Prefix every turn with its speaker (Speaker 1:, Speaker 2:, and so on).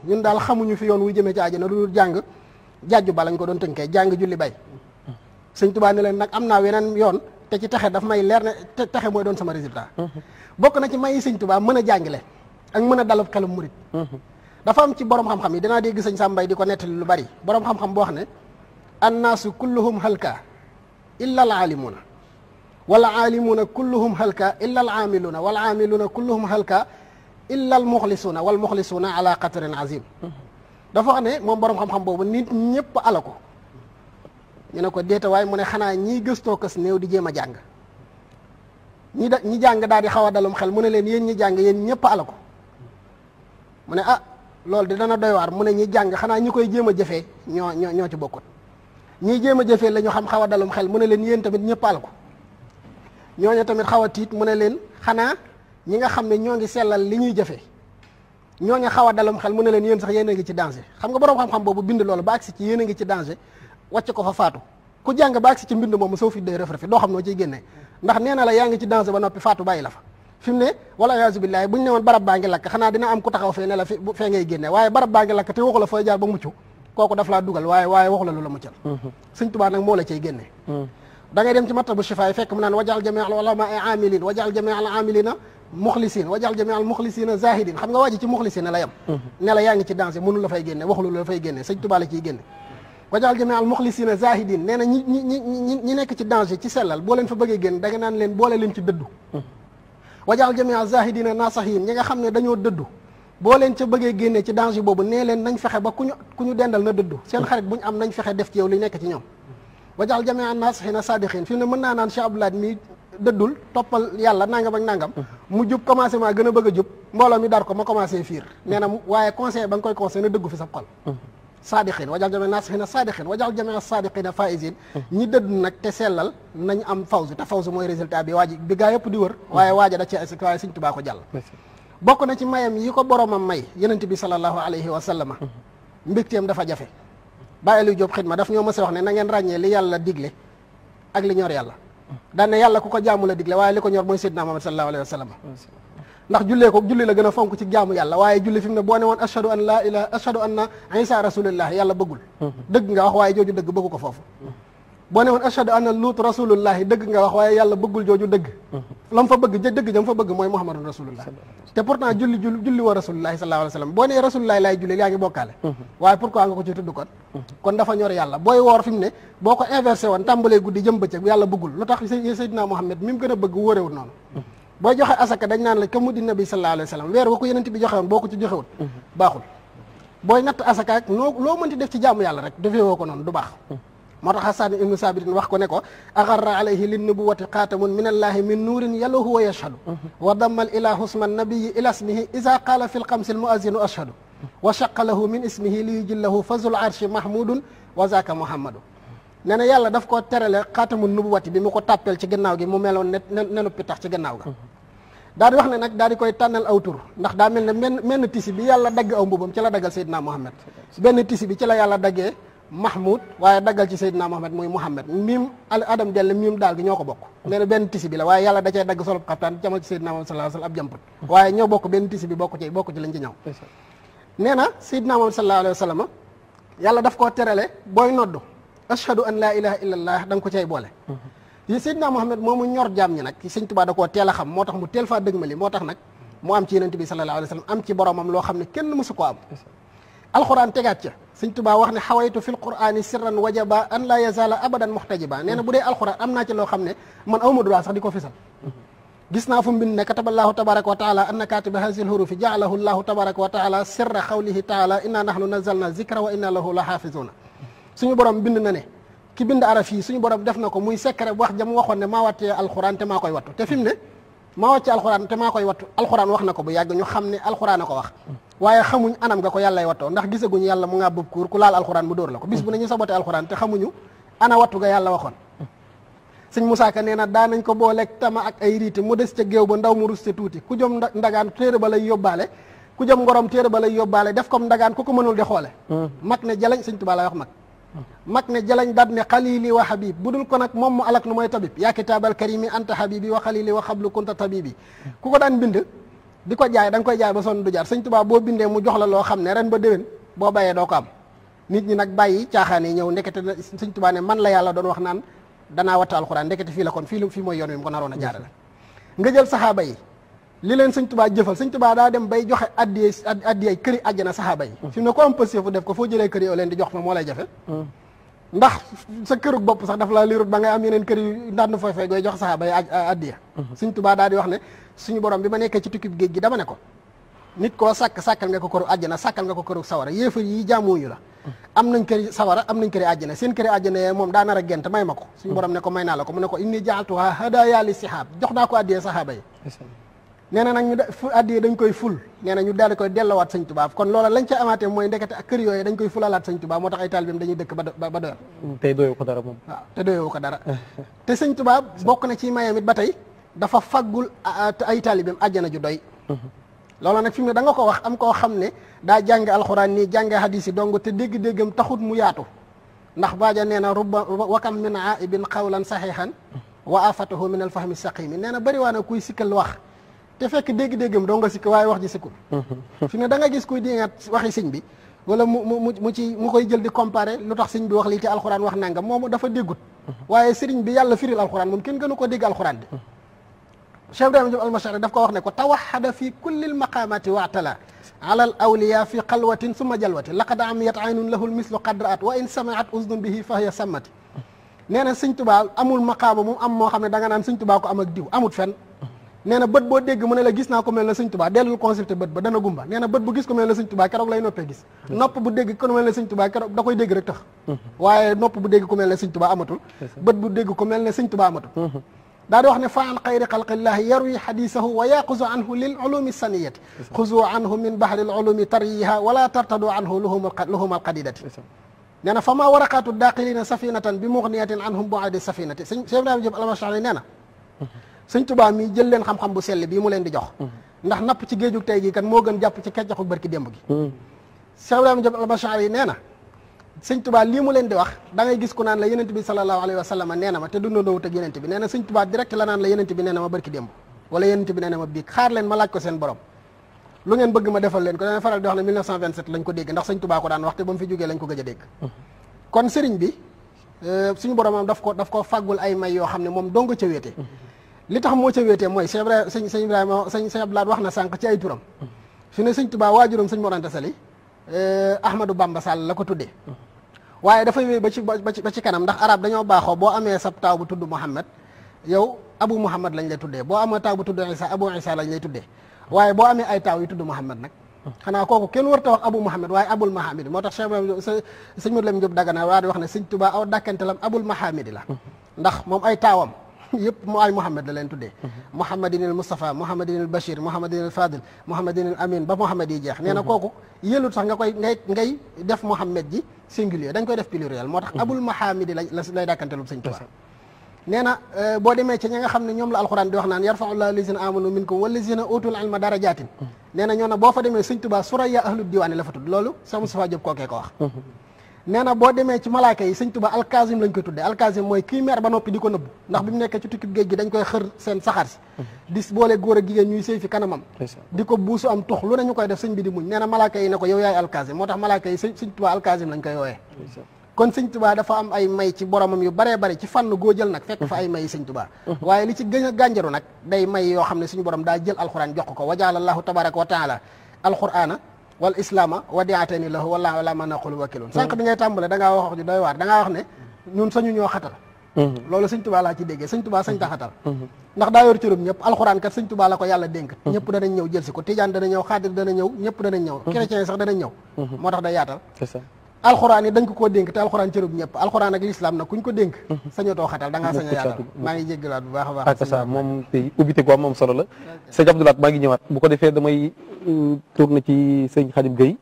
Speaker 1: ñun daal xamuñu fi yoon wu jëmee ci àjjana lu dul jàng jàjju ba lañ ko doon tënkee jàng julli bay sëñ Tuubaa ne leen nag am naa weneen yoon te ci taxe daf may leer ne te taxe mooy doon sama résultat bokk na ci may sëñ Tuubaa mën a jàngale ak mën a dalub xelum murit dafa am ci borom xam-xam yi danaa dégg sëñ Sàmbay di ko nettali lu bari borom xam-xam boo xam ne annaasu kulluhum halka illa al aalimuuna wala aalimuuna kulluhum halka illa al aamiluuna wal aamiluuna kulluhum halka illa al muxlisuuna wal muxlisuuna ala qatrin azim dafa wax ne moom borom xam-xam boobu nit ñëpp ala ko ñu ne ko déeta waaye mu ne xanaa ñii gëstoo kës néew di jéem a jàng ñi jàng daal di xaw a dalum xel mu ne leen yéen ñi jàng yéen ñëpp ala ko mu ne ah loolu de dana doy waar mu ne ñi jàng xanaa ñi koy jéem a jëfee ñoo ci bokkut ñii jéem a jëfee la ñu xam xaw a dalum xel mu ne leen yéen tamit ñëpp ala ko ñooñu tamit xaw a tiit mu ne leen xanaa ñi nga xam ne ñoo ngi sellal li ñuy jëfee ñoo ngi xaw a dalum xel mu ne leen yéen sax yéen a ngi ci danger xam nga borom xam-xam boobu bind loolu ba agsi ci yéen a ngi ci danger wàcc ko fa faatu ku jàng ba agsi ci mbind moomu soo fi day ref doo xam noo ciy génnee ndax nee na la yaa ngi ci danger ba noppi faatu bàyyi la fa fi mu ne wala yaasu billaahi buñ ne woon barab baa ngi lakk xanaa dina am ku taxaw fee ne la fee ngay génne waaye barab baa ngi lakk te waxu la fooy jaar ba mucc kooku daf laa dugal waaye waxu la lu la muccal sëñ Tuubaa nag moo la cay génnee da ngay dem ci matabu shifa fekk mu naan wajal jamii al ulama amilin wajal jamii al amilina muxlisin wajal jamii al muxlisina zahidin xam nga waaji ci muxlisina la yem ne la yaa ngi ci danger mënu la fay génne waxulu la fay génne sëñ Tuubaa la ciy génne wajal jamii al muxlisina zahidin nee na ñi nekk ci danger ci sellal boo leen fa bëggee génn da nga naan leen boole leen ci dëddu wajal jamii al zahidina nasahin ñi nga xam ne dañoo dëddu boo leen ca bëggee génne ci danger boobu nee leen nañ fexe ba ku ñu dendal na dëddu seen xarit bu ñu am nañ fexe def ci yow li nekk ci ñoom wajal jamii an naasixina saadiqin fi mu ne mën naa naan Cheikh Abdoulaye mi dëddul toppal yàlla nangam ak nangam mu jub commencé maa gën a bëgg a jub mbooloo mi dar ko ma commencé fiir nee na waaye conseil ba nga koy conseil na dëggu fi sa xol saadiqin wajal jamii naasixina saadiqin wajal jamii saadiqina faisin ñi dëdd nag te sellal nañ am fawzu te fawzu mooy résultat bi waaji bi gaa yëpp di wër waaye waaja da ci waaye Sëñ Tuubaa ko jàll bokk na ci mayam yi ko boromam may yenent bi sallallahu alayhi wa sallama mbégteem dafa jafe Baye Aliou Diop xidma daf ñoo mës a wax ne na ngeen ràññee li yàlla digle ak li ñor yàlla daan ne yàlla ku ko jaamu la digle waaye li ko ñor mooy Seydina Muhammad sallallahu alayhi wa sallam ndax julli la gën a fonk ci jaamu yàlla waaye julli fi mu ne boo ne woon ashhadu an laa ilaaha ashhadu anna Isa rasulullah yàlla bëggul dëgg nga wax waaye jooju dëgg bëggu ko foofu boo ne woon ashhadu anna Luut rasulullahi dëgg nga wax waaye yàlla bëggul jooju dëgg lam fa bëgg dëgg jam fa bëgg mooy Muhammadun rasulullah te pourtant julli woo rasulullahi sallallahu alayhi wa sallam boo nee rasulullahi laay julli yaa ngi bokkaale waaye pourquoi nga ko ci tudd kon dafa ñor yàlla booy woor fi mu ne boo ko inversé woon tàmbalee guddi jëm bëccëg yàlla bëggul lu tax Seydina Muhammad mi mu gën a bëgg wóorewul noonu booy joxe asaka dañ naan la ka mu di nabi sallallahu alayhi wa sallam weer wa ko yenent bi joxe woon boo ko ci joxewul baaxul booy natt asaka ak loo mënti def ci jaamu yàlla rek defee woo ko noonu du baax moo tax Hassan ibnu Sabitin wax ko ne ko agarra alayhi lin nubuwati xaatamun min allahi min nuurin yaluhu wa yashhadu wa dammal ila husma nabiyi ila ismihi isa qaala fi lxamsi almuazinu ashhadu wa shaqa lahu min ismihi li yujillahu fazul arshi mahmudun wa zaka muhammadu nee na yàlla daf ko terale xaatamun nubuwati bi mu ko tàppeel ci gannaaw gi mu meloon ne nuppi tax ci gannaaw ga daal di wax ne nag daal di koy tànnal aw tur ndax daa mel ne menn tisi bi yàlla dagg aw mbubam ci la daggal Seydina Muhammad benn tisi bi ci la yàlla daggee Mahmoud waaye daggal ci Seydina Muhammad muy Muhammad miim adam dell miim daal gi ñoo ko bokk nee na benn tisi bi la waaye yàlla da cee dagg solub xaftaan jamal ci Seydina Muhammad sallallahu alayhi wa sallam ab jamput waaye ñoo bokk benn tisi bi bokk ci lañ ci ñëw nee na Seydina Muhammad sallallahu alayhi wa sallam yàlla daf koo terale booy noddu ashhadu an laa ilaha illallah da nga ko cay boole yi Seydina Muhammad moomu ñor jaam ñi nag Sëñ Tuubaa da koo teel a xam moo tax mu teel faa dëgmali moo tax nag mu am ci Yonent bi sallallahu alayhi wa sallam am ci boromam loo xam ne kenn mësu koo am alxuraan tegaat ca Sëñ Tuubaa wax ne xawaytu fil qur'ani sirran wajaba an la yazala abadan muxtajiba nee na bu dee alxuraan am naa ci loo xam ne man awma droit sax di ko fisal gis naa fu mu bind ne kataballahu tabaraka wa taala anna katiba hasil hurufi jaalahu llahu tabaraka wa taala sirra xawlihi taala inna nahnu nazalna zikra wa inna lahu la xaafizuna suñu borom bind na ne ki bind araf yi suñu borom def na ko muy secret wax jam waxoon ne maa wàccee alxuraan te maa koy wattu te fi mu ne maa wàccee alxuraan te maa koy wattu alxuraan wax na ko bu yàgg ñu xam ne alxuraan a ko wax waaye xamuñ anam nga ko yàllay wattoo ndax gisaguñu yàlla mu ngaa bëb kuur ku laal alxuraan mu dóor la ko bis bu ne ñu saboté alxuraan te xamuñu ana wattu ga yàlla waxoon sëñ Musaa Ka nee na daa nañ ko booleeg tama ak ay riiti mu des ca géew ba ndaw mu rus te tuuti ku jëm ndagaan téere ba lay yóbbaale ku jëm ngorom téere ba lay yóbbaale def comme ndagaan ku ko mënul di xoole mag ne jalañ Sëñ Tuubaa lay wax mag ne jalañ daat ne xalili wa habib bu dul ko nag moom mu alak nu mooy tabib yaa kitaabal karimi anta habibi wa xalili wa xablu kunta tabibi ku ko daan bind di ko jaay da nga koy jaay ba sonn du jaar sëñ Tuubaa boo bindee mu jox la loo xam ne ren ba déwén boo bayee doo ko am nit ñi nag bàyyi caaxaan yi ñëw ndekete sëñ Tuubaa ne man la yàlla doon wax naan danaa watta alxuraan ndekete fii la kon fii mooy yoon wi mu ko naroon a jaarale nga jël saxaaba yi li leen sëñ Tuubaa jëfal sëñ Tuubaa daa dem bay joxe addiyey këri àjjana saxaaba yi fi mu ne ko am positif fu def ko foo jëlee kër yoo leen di jox ma moo lay jafe ndax sa kërug bopp sax daf la liirut ba ngay am yeneen kër yu ndand fooy fay gooy jox saxaaba yi addiya sëñ Tuubaa daal di wax ne suñu borom bi ma nekkee ci tukkib géej gi dama ne ko nit koo sàkkal nga ko këru àjjana sàkkal nga ko këru sawara yéefar yi jaamuñu la am nañ këri sawara am nañ këri àjjana seen këri àjjana yee moom daa nar a gent may ma ko suñu borom ne ko may naa la ko mu ne ko inni jaaltuha hadaya li sihaab jox naa ko addiya saxaaba yi nee na nag ñu addiya dañ koy ful nee na ñu daal di koy dellowaat sëñ Tuubaa kon loola lañ ca amaatee mooy ndekete ak kër yooyu dañ koy fulalaat sëñ Tuubaa moo tax ay taalibeem dañuy dëkk ba doyal
Speaker 2: tey doyoo ko dara moom
Speaker 1: waaw te doyoo ko dara te sëñ Tuubaa bokk na ci mayam it ba tey dafa faggul ay taalibeem àjjana ju doy loolu nag fi mu ne da nga ko wax am koo xam ne daa jànge alxuraan nii jànge hadis yi dong te dégg-déggam taxut mu yaatu ndax baaja nee na rubba wakam min aibin qawlan saxihan wa afatahu min alfahmi saqimi nee na bëri waa na kuy sikkal wax te fekk dégg-déggam doo nga sikk waaye wax ji sikkul fi ne da nga gis kuy dingat waxi sëñ bi wala mu koy jël di comparer lu tax sëñ bi wax lii te alxuraan wax nangam moom dafa déggut waaye sëriñ bi yàlla firil alxuraan moom kenn gënu ko dégg alxuraan bi Cheikh Ibrahima Diop almashari daf ko wax ne ko tawaxada fi kulli almaqamati waatala ala al awliya fi xalwatin summa jalwati laqad amiyat aynun lahu lmislu qadraat wa in samiat uznun bihi fa hiya sammati nee na sëñ Tuubaa amul maqaama mu am moo xam ne da nga naan sëñ Tuubaa ko am ak diw amut fenn nee na bët boo dégg mu ne la gis naa ko mel na sëñ Tuubaa dellul consulté bët ba dana gumba nee na bët bu gis ko mel na sëñ Tuubaa keroog lay noppee gis nopp bu dégg ko mel na sëñ Tuubaa keroog da koy dégg rek tax waaye nopp bu dégg ko mel na sëñ Tuubaa amatul bët bu dégg ko mel na sëñ Tuubaa amatul daa di wax ne fa an xayri xalqillahi yarwi xadisahu wa yaquzu anhu lil ulumi saniyati xuzu anhu min bahri al ulumi taryiha wala tartadu anhu luhum al qadidati nee na fa ma waraqaatu daqilina safinatan bi mughniyatin anhum bu'adi safinati sëñ Cheikh Ibrahima Diop almashari nee na sëñ Tuubaa mi jël leen xam-xam bu sell bii mu leen di jox ndax napp ci géejug tey gi kan moo gën jàpp ci keccaxu barki démb gi Cheikh Ibrahima Diop almashari nee na sëñ Tuubaa lii mu leen di wax da ngay gis ku naan la yenent bi sallallahu alayhi wa sallam nee na ma te dundandoowut ak yenent bi nee na sëñ Tuubaa direct la naan la yenent bi nee na ma barki démb wala yenent bi nee na ma biig xaar leen ma laaj ko seen borom lu ngeen bëgg ma defal leen ko dana faral di wax ne 1927 lañ ko dégg ndax sëñ Tuubaa ko daan wax te ba mu fi jógee lañ ko gëj a dégg kon sëriñ bi suñu boromam daf ko fàggul ay may yoo xam ne moom dong ca wéete li tax moo ca wéetee mooy sëñ Ibrahima sëñ Abdoulaye wax na sànq ci ay turam su ne sëñ Tuubaa waajuram sëñ Mor Anta Sali Ahmadou Bamba Sall la ko tuddee waaye dafay wéy ba ci kanam ndax arab dañoo baaxoo boo amee sab taaw bu tudd Muhammad yow Abu Muhammad lañ lay tuddee boo amee taaw bu tudd Isa Abu Isa lañ lay tuddee waaye boo amee ay taaw yu tudd Muhammad nag xanaa kooku kenn warta wax Abu Muhammad waaye Abul Mahamid moo tax Cheikh Ibrahima sëñ Modou Lamine Diop Dagana waa di wax ne sëñ Tuubaa aw dàkkantelam Abul Mahamidi la ndax moom ay taawam yëpp mu ay Muhammad la leen tuddee Muhammadin al Mustafa Muhammadin al Bachir Muhammadin al Fadil Muhammadin al Amin ba Muhammad yi jeex nee na kooku yëlut sax nga koy ngay def Muhammad ji singulier dañ koy def pluriel moo tax Abul Mahamidi lay dàkkantelum sëñ Tuubaa nee na boo demee ci ñi nga xam ne ñoom la alxuraan di wax naan yarfa'ullahu lazina amanu minkum wallazina utul ilma darajatin nee na ñoo na boo fa demee sëñ Tuubaa suraya ahlu diwaani la fa tudd loolu sa Moustapha Diop kookee ko wax nee na boo demee ci malaaka yi sëñ Tuubaa alkazim lañ koy tuddee alkazim mooy kii meer ba noppi di ko nëbb ndax bi mu nekkee ci tukkib géej gi dañ koy xër seen saxaar si di boole góor ak jigéen ñuy sëy fi kanamam di ko buusu am tux lu ne ñu koy def sëñ bi di muñ nee na malaaka yi ne ko yow yaay alkazim moo tax malaaka yi sëñ Tuubaa alkazim lañ koy wooyee kon sëñ Tuubaa dafa am ay may ci boromam yu baree bari ci fànn goo jël nag fekk fa ay may sëñ Tuubaa waaye li ci gën a gànjaru nag day may yoo xam ne suñu borom daa jël alxuraan jox ko wa jaala allahu tabaraka wa taala alqurana wal islaama wadiatani lahu wallahu ala ma naqulu wakilun sànq bi ngay tàmbale da ngaa wax ju doy waar da ngaa wax ne ñun sañu ñoo xatal loolu sëñ Tuubaa laa ci déggee sëñ Tuubaa sañ ta xatal ndax daa yor cërum ñëpp alxuraan kat sëñ Tuubaa la ko yàlla dénk ñëpp danañ ñëw jël si ko tijaan dana ñëw xaadir dana ñëw ñëpp danañ ñëw chrétien sax danañ ñëw moo tax day yaatal alxuraan yi dañ ko koo dénk te alxuraan cërub ñëpp alxuraan ak lislaam nag kuñ ko dénk sañotoo xatal da ngaa sañ a yaatal maa ngi jéggalaat bu baax a baax
Speaker 2: ak ça moom tey ubbite gu am moom solo la sëñ Abdoulaye maa ngi ñëwaat bu ko defee damay tourné ci sëñ Khadim Gueye